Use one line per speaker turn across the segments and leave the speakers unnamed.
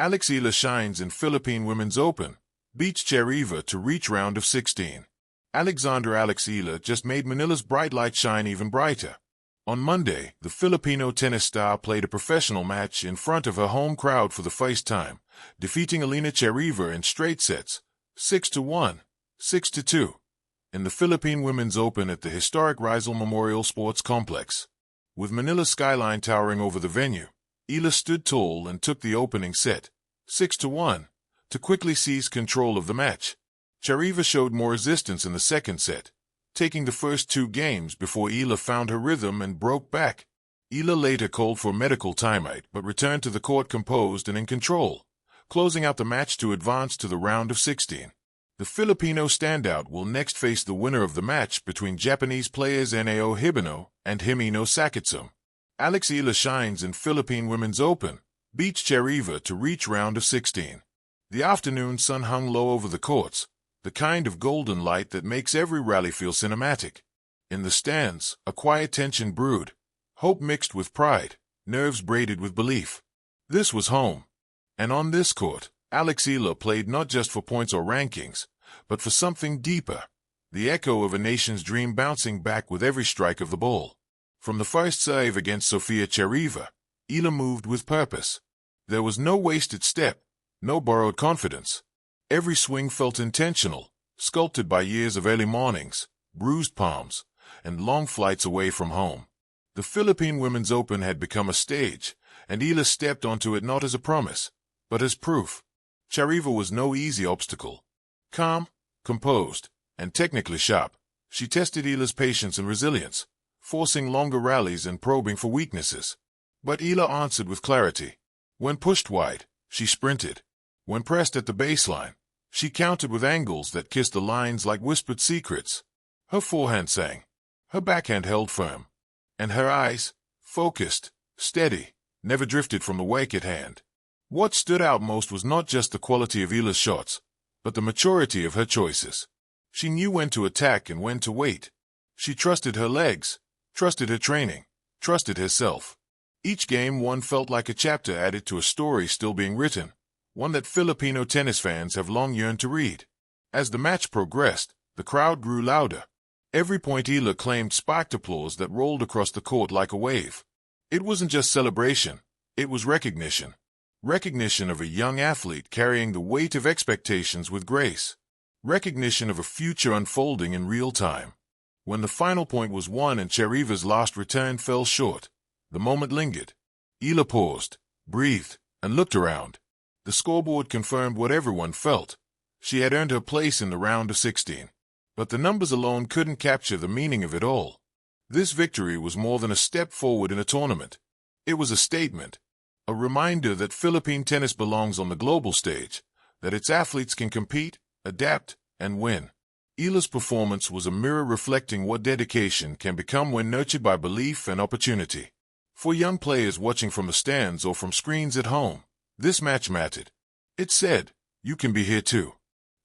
Eala shines in Philippine Women's Open, beats Charaeva to reach round of 16. Eala just made Manila's bright light shine even brighter. On Monday, the Filipino tennis star played a professional match in front of her home crowd for the first time, defeating Eala Charaeva in straight sets, 6-1, 6-2, in the Philippine Women's Open at the historic Rizal Memorial Sports Complex. With Manila's skyline towering over the venue, Eala stood tall and took the opening set, 6-1, to quickly seize control of the match. Charaeva showed more resistance in the second set, taking the first 2 games before Eala found her rhythm and broke back. Eala later called for a medical timeout but returned to the court composed and in control, closing out the match to advance to the round of 16. The Filipino standout will next face the winner of the match between Japanese players Nao Hibino and Himino Sakitsum. Eala shines in Philippine Women's Open, beats Charaeva to reach round of 16. The afternoon sun hung low over the courts, the kind of golden light that makes every rally feel cinematic. In the stands, a quiet tension brewed, hope mixed with pride, nerves braided with belief. This was home. And on this court, Eala played not just for points or rankings, but for something deeper, the echo of a nation's dream bouncing back with every strike of the ball. From the first serve against Sofia Charaeva, Eala moved with purpose. There was no wasted step, no borrowed confidence. Every swing felt intentional, sculpted by years of early mornings, bruised palms, and long flights away from home. The Philippine Women's Open had become a stage, and Eala stepped onto it not as a promise, but as proof. Charaeva was no easy obstacle. Calm, composed, and technically sharp, she tested Eala's patience and resilience, forcing longer rallies and probing for weaknesses. But Eala answered with clarity. When pushed wide, she sprinted. When pressed at the baseline, she countered with angles that kissed the lines like whispered secrets. Her forehand sang, her backhand held firm, and her eyes, focused, steady, never drifted from the work at hand. What stood out most was not just the quality of Eala's shots, but the maturity of her choices. She knew when to attack and when to wait. She trusted her legs, trusted her training, trusted herself. Each game won felt like a chapter added to a story still being written, one that Filipino tennis fans have long yearned to read. As the match progressed, the crowd grew louder. Every point Eala claimed sparked applause that rolled across the court like a wave. It wasn't just celebration, it was recognition. Recognition of a young athlete carrying the weight of expectations with grace. Recognition of a future unfolding in real time. When the final point was won and Charaeva's last return fell short, the moment lingered. Eala paused, breathed, and looked around. The scoreboard confirmed what everyone felt. She had earned her place in the round of 16. But the numbers alone couldn't capture the meaning of it all. This victory was more than a step forward in a tournament. It was a statement. A reminder that Philippine tennis belongs on the global stage, that its athletes can compete, adapt, and win. Eala's performance was a mirror reflecting what dedication can become when nurtured by belief and opportunity. For young players watching from the stands or from screens at home, this match mattered. It said, you can be here too.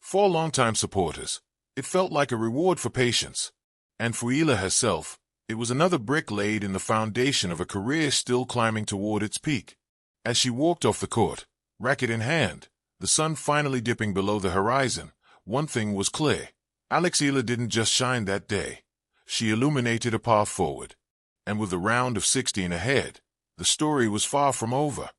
For longtime supporters, it felt like a reward for patience. And for Eala herself, it was another brick laid in the foundation of a career still climbing toward its peak. As she walked off the court, racket in hand, the sun finally dipping below the horizon, one thing was clear. Eala didn't just shine that day. She illuminated a path forward. And with the round of 16 ahead, the story was far from over.